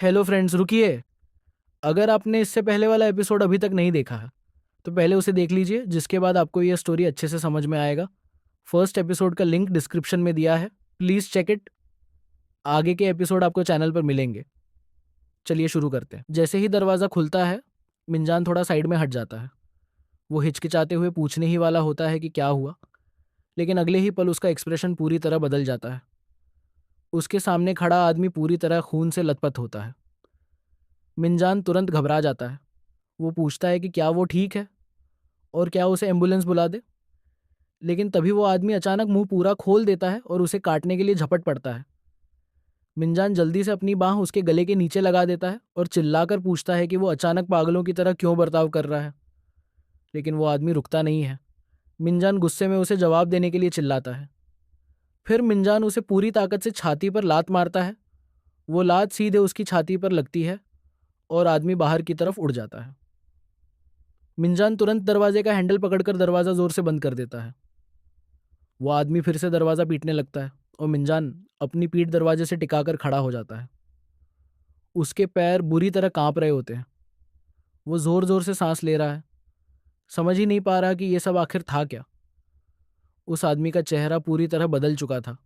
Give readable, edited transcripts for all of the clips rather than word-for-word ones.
Hello friends, रुकिए। अगर आपने इससे पहले वाला एपिसोड अभी तक नहीं देखा है तो पहले उसे देख लीजिए, जिसके बाद आपको यह स्टोरी अच्छे से समझ में आएगा। फर्स्ट एपिसोड का लिंक डिस्क्रिप्शन में दिया है, प्लीज़ चेक इट। आगे के एपिसोड आपको चैनल पर मिलेंगे। चलिए शुरू करते हैं। जैसे ही दरवाज़ा खुलता है, मिंजान थोड़ा साइड में हट जाता है। वो हिचकिचाते हुए पूछने ही वाला होता है कि क्या हुआ, लेकिन अगले ही पल उसका एक्सप्रेशन पूरी तरह बदल जाता है। उसके सामने खड़ा आदमी पूरी तरह खून से लथपथ होता है। मिंजान तुरंत घबरा जाता है। वो पूछता है कि क्या वो ठीक है और क्या उसे एम्बुलेंस बुला दे। लेकिन तभी वो आदमी अचानक मुंह पूरा खोल देता है और उसे काटने के लिए झपट पड़ता है। मिंजान जल्दी से अपनी बांह उसके गले के नीचे लगा देता है और चिल्लाकर पूछता है कि वो अचानक पागलों की तरह क्यों बर्ताव कर रहा है। लेकिन वो आदमी रुकता नहीं है। मिंजान गुस्से में उसे जवाब देने के लिए चिल्लाता है। फिर मिंजान उसे पूरी ताकत से छाती पर लात मारता है। वो लात सीधे उसकी छाती पर लगती है और आदमी बाहर की तरफ उड़ जाता है। मिंजान तुरंत दरवाजे का हैंडल पकड़कर दरवाज़ा जोर से बंद कर देता है। वो आदमी फिर से दरवाज़ा पीटने लगता है और मिंजान अपनी पीठ दरवाजे से टिकाकर खड़ा हो जाता है। उसके पैर बुरी तरह कांप रहे होते हैं। वो जोर जोर से सांस ले रहा है, समझ ही नहीं पा रहा कि ये सब आखिर था क्या। उस आदमी का चेहरा पूरी तरह बदल चुका था।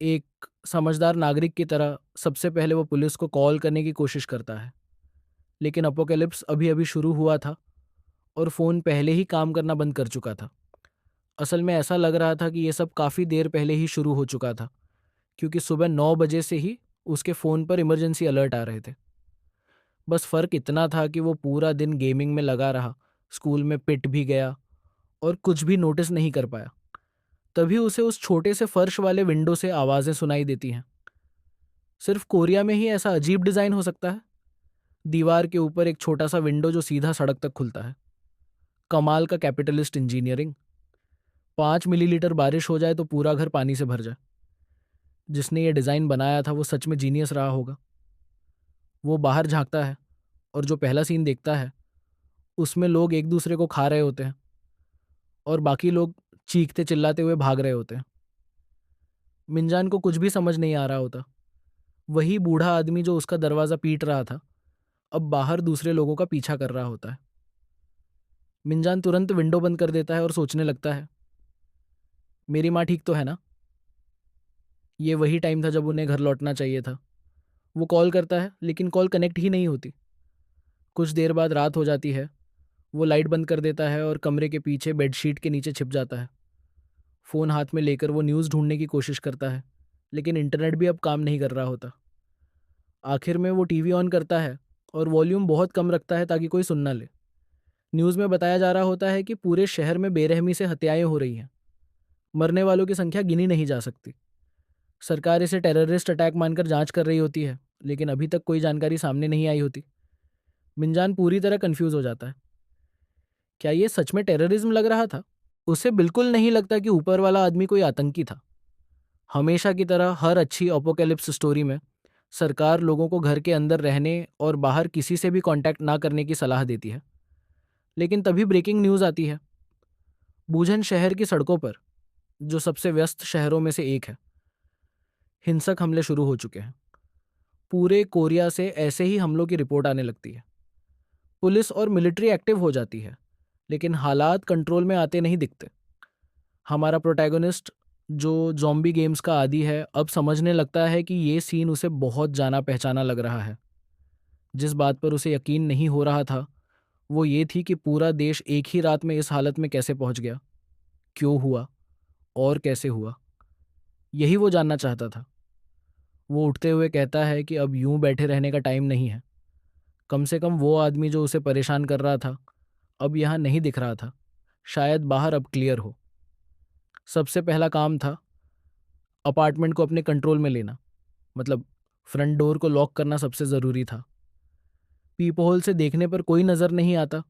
एक समझदार नागरिक की तरह सबसे पहले वो पुलिस को कॉल करने की कोशिश करता है, लेकिन अपोकेलिप्स अभी अभी शुरू हुआ था और फ़ोन पहले ही काम करना बंद कर चुका था। असल में ऐसा लग रहा था कि ये सब काफ़ी देर पहले ही शुरू हो चुका था, क्योंकि सुबह 9 बजे से ही उसके फ़ोन पर इमरजेंसी अलर्ट आ रहे थे। बस फ़र्क इतना था कि वो पूरा दिन गेमिंग में लगा रहा, स्कूल में पिट भी गया और कुछ भी नोटिस नहीं कर पाया। तभी उसे उस छोटे से फर्श वाले विंडो से आवाज़ें सुनाई देती हैं। सिर्फ कोरिया में ही ऐसा अजीब डिज़ाइन हो सकता है। दीवार के ऊपर एक छोटा सा विंडो जो सीधा सड़क तक खुलता है। कमाल का कैपिटलिस्ट इंजीनियरिंग। 5 मिलीलीटर बारिश हो जाए तो पूरा घर पानी से भर जाए। जिसने ये डिज़ाइन बनाया था वो सच में जीनियस रहा होगा। वो बाहर झांकता है और जो पहला सीन देखता है उसमें लोग एक दूसरे को खा रहे होते हैं और बाकी लोग चीखते चिल्लाते हुए भाग रहे होते हैं। मिंजान को कुछ भी समझ नहीं आ रहा होता। वही बूढ़ा आदमी जो उसका दरवाज़ा पीट रहा था अब बाहर दूसरे लोगों का पीछा कर रहा होता है। मिंजान तुरंत विंडो बंद कर देता है और सोचने लगता है, मेरी माँ ठीक तो है ना। ये वही टाइम था जब उन्हें घर लौटना चाहिए था। वो कॉल करता है लेकिन कॉल कनेक्ट ही नहीं होती। कुछ देर बाद रात हो जाती है। वो लाइट बंद कर देता है और कमरे के पीछे बेडशीट के नीचे छिप जाता है। फ़ोन हाथ में लेकर वो न्यूज़ ढूंढने की कोशिश करता है, लेकिन इंटरनेट भी अब काम नहीं कर रहा होता। आखिर में वो टीवी ऑन करता है और वॉल्यूम बहुत कम रखता है ताकि कोई सुन ना ले। न्यूज़ में बताया जा रहा होता है कि पूरे शहर में बेरहमी से हत्याएं हो रही हैं। मरने वालों की संख्या गिनी नहीं जा सकती। सरकार इसे टेररिस्ट अटैक मानकर जांच कर रही होती है, लेकिन अभी तक कोई जानकारी सामने नहीं आई होती। मिंजान पूरी तरह कंफ्यूज हो जाता है। क्या ये सच में टेररिज्म लग रहा था? उसे बिल्कुल नहीं लगता कि ऊपर वाला आदमी कोई आतंकी था। हमेशा की तरह हर अच्छी अपोकेलिप्स स्टोरी में सरकार लोगों को घर के अंदर रहने और बाहर किसी से भी कांटेक्ट ना करने की सलाह देती है। लेकिन तभी ब्रेकिंग न्यूज़ आती है। बूझन शहर की सड़कों पर, जो सबसे व्यस्त शहरों में से एक है, हिंसक हमले शुरू हो चुके हैं। पूरे कोरिया से ऐसे ही हमलों की रिपोर्ट आने लगती है। पुलिस और मिलिट्री एक्टिव हो जाती है, लेकिन हालात कंट्रोल में आते नहीं दिखते। हमारा प्रोटैगनिस्ट, जो जॉम्बी गेम्स का आदी है, अब समझने लगता है कि ये सीन उसे बहुत जाना पहचाना लग रहा है। जिस बात पर उसे यकीन नहीं हो रहा था वो ये थी कि पूरा देश एक ही रात में इस हालत में कैसे पहुंच गया, क्यों हुआ और कैसे हुआ। यही वो जानना चाहता था। वो उठते हुए कहता है कि अब यूं बैठे रहने का टाइम नहीं है। कम से कम वो आदमी जो उसे परेशान कर रहा था अब यहाँ नहीं दिख रहा था। शायद बाहर अब क्लियर हो। सबसे पहला काम था अपार्टमेंट को अपने कंट्रोल में लेना। मतलब फ्रंट डोर को लॉक करना सबसे ज़रूरी था। पीप होल से देखने पर कोई नज़र नहीं आता।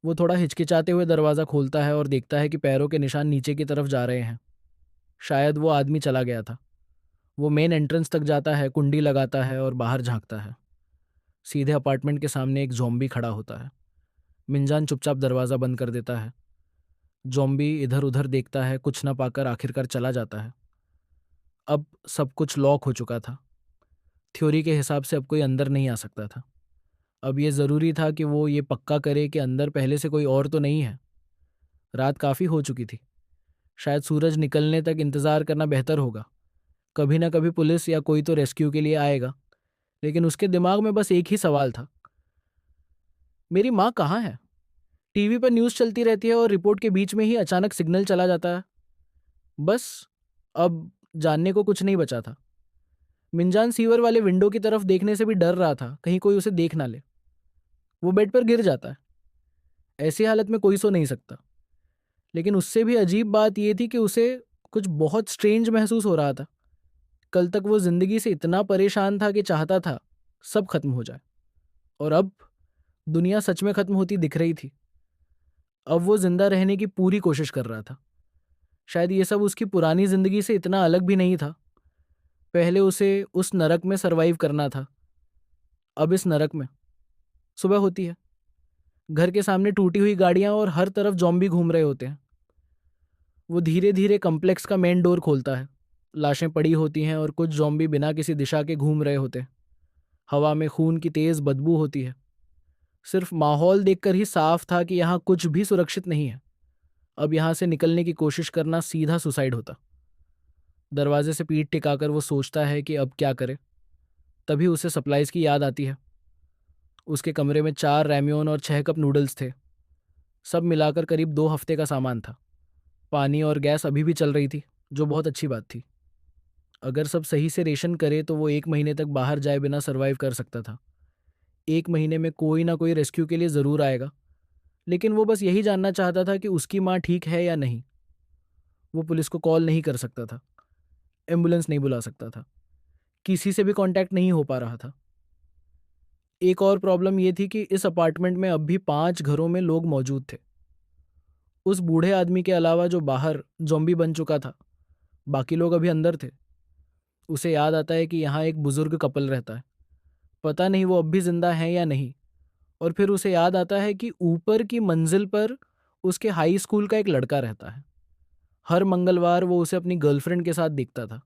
वो थोड़ा हिचकिचाते हुए दरवाज़ा खोलता है और देखता है कि पैरों के निशान नीचे की तरफ जा रहे हैं। शायद वो आदमी चला गया था। वो मेन एंट्रेंस तक जाता है, कुंडी लगाता है और बाहर झांकता है। सीधे अपार्टमेंट के सामने एक ज़ॉम्बी खड़ा होता है। मिंजान चुपचाप दरवाज़ा बंद कर देता है। ज़ॉम्बी इधर उधर देखता है, कुछ न पाकर आखिरकार चला जाता है। अब सब कुछ लॉक हो चुका था। थ्योरी के हिसाब से अब कोई अंदर नहीं आ सकता था। अब ये ज़रूरी था कि वो ये पक्का करे कि अंदर पहले से कोई और तो नहीं है। रात काफ़ी हो चुकी थी। शायद सूरज निकलने तक इंतज़ार करना बेहतर होगा। कभी ना कभी पुलिस या कोई तो रेस्क्यू के लिए आएगा। लेकिन उसके दिमाग में बस एक ही सवाल था, मेरी माँ कहाँ है? टीवी पर न्यूज़ चलती रहती है और रिपोर्ट के बीच में ही अचानक सिग्नल चला जाता है। बस अब जानने को कुछ नहीं बचा था। मिंजान सीवर वाले विंडो की तरफ देखने से भी डर रहा था, कहीं कोई उसे देख ना ले। वो बेड पर गिर जाता है। ऐसी हालत में कोई सो नहीं सकता। लेकिन उससे भी अजीब बात यह थी कि उसे कुछ बहुत स्ट्रेंज महसूस हो रहा था। कल तक वो जिंदगी से इतना परेशान था कि चाहता था सब खत्म हो जाए, और अब दुनिया सच में खत्म होती दिख रही थी। अब वो जिंदा रहने की पूरी कोशिश कर रहा था। शायद ये सब उसकी पुरानी जिंदगी से इतना अलग भी नहीं था। पहले उसे उस नरक में सरवाइव करना था। अब इस नरक में सुबह होती है, घर के सामने टूटी हुई गाड़ियां और हर तरफ जॉम्बी घूम रहे होते हैं। वो धीरे धीरे कम्प्लेक्स का मेन डोर खोलता है। लाशें पड़ी होती हैं और कुछ जॉम्बी बिना किसी दिशा के घूम रहे होते हैं। हवा में खून की तेज बदबू होती है। सिर्फ माहौल देखकर ही साफ था कि यहाँ कुछ भी सुरक्षित नहीं है। अब यहाँ से निकलने की कोशिश करना सीधा सुसाइड होता। दरवाजे से पीठ टिकाकर वो सोचता है कि अब क्या करे। तभी उसे सप्लाइज की याद आती है। उसके कमरे में 4 रैमियोन और 6 कप नूडल्स थे। सब मिलाकर करीब 2 हफ्ते का सामान था। पानी और गैस अभी भी चल रही थी, जो बहुत अच्छी बात थी। अगर सब सही से रेशन करे तो वो 1 महीने तक बाहर जाए बिना सरवाइव कर सकता था। 1 महीने में कोई ना कोई रेस्क्यू के लिए ज़रूर आएगा। लेकिन वो बस यही जानना चाहता था कि उसकी माँ ठीक है या नहीं। वो पुलिस को कॉल नहीं कर सकता था, एम्बुलेंस नहीं बुला सकता था, किसी से भी कांटेक्ट नहीं हो पा रहा था। एक और प्रॉब्लम ये थी कि इस अपार्टमेंट में अब भी 5 घरों में लोग मौजूद थे। उस बूढ़े आदमी के अलावा जो बाहर ज़ॉम्बी बन चुका था, बाकी लोग अभी अंदर थे। उसे याद आता है कि यहाँ एक बुजुर्ग कपल रहता है। पता नहीं वो अब भी जिंदा है या नहीं। और फिर उसे याद आता है कि ऊपर की मंजिल पर उसके हाई स्कूल का एक लड़का रहता है। हर मंगलवार वो उसे अपनी गर्लफ्रेंड के साथ दिखता था।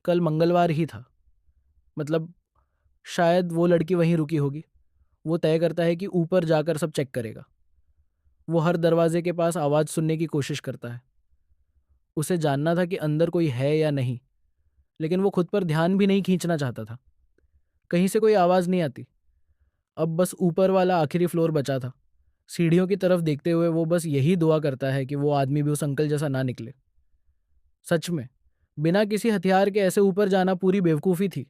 कल मंगलवार ही था, मतलब शायद वो लड़की वहीं रुकी होगी। वो तय करता है कि ऊपर जाकर सब चेक करेगा। वो हर दरवाजे के पास आवाज़ सुनने की कोशिश करता है। उसे जानना था कि अंदर कोई है या नहीं, लेकिन वो खुद पर ध्यान भी नहीं खींचना चाहता था। कहीं से कोई आवाज़ नहीं आती। अब बस ऊपर वाला आखिरी फ्लोर बचा था। सीढ़ियों की तरफ देखते हुए वो बस यही दुआ करता है कि वो आदमी भी उस अंकल जैसा ना निकले। सच में, बिना किसी हथियार के ऐसे ऊपर जाना पूरी बेवकूफ़ी थी।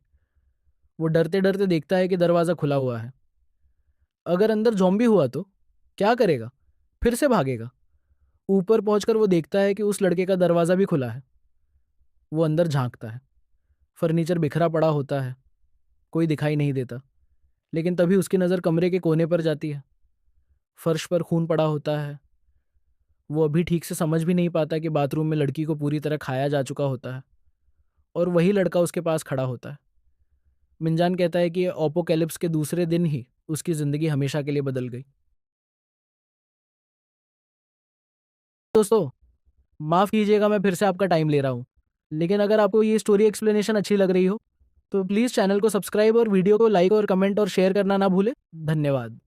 वो डरते डरते देखता है कि दरवाज़ा खुला हुआ है। अगर अंदर ज़ॉम्बी हुआ तो क्या करेगा? फिर से भागेगा? ऊपर पहुंचकर वो देखता है कि उस लड़के का दरवाज़ा भी खुला है। वो अंदर झांकता है। फर्नीचर बिखरा पड़ा होता है, कोई दिखाई नहीं देता। लेकिन तभी उसकी नज़र कमरे के कोने पर जाती है। फर्श पर खून पड़ा होता है। वो अभी ठीक से समझ भी नहीं पाता कि बाथरूम में लड़की को पूरी तरह खाया जा चुका होता है, और वही लड़का उसके पास खड़ा होता है। मिंजान कहता है कि ओपोकैलिप्स के दूसरे दिन ही उसकी ज़िंदगी हमेशा के लिए बदल गई। दोस्तों, माफ़ कीजिएगा मैं फिर से आपका टाइम ले रहा हूँ, लेकिन अगर आपको ये स्टोरी एक्सप्लेनेशन अच्छी लग रही हो तो प्लीज़ चैनल को सब्सक्राइब और वीडियो को लाइक और कमेंट और शेयर करना ना भूलें। धन्यवाद।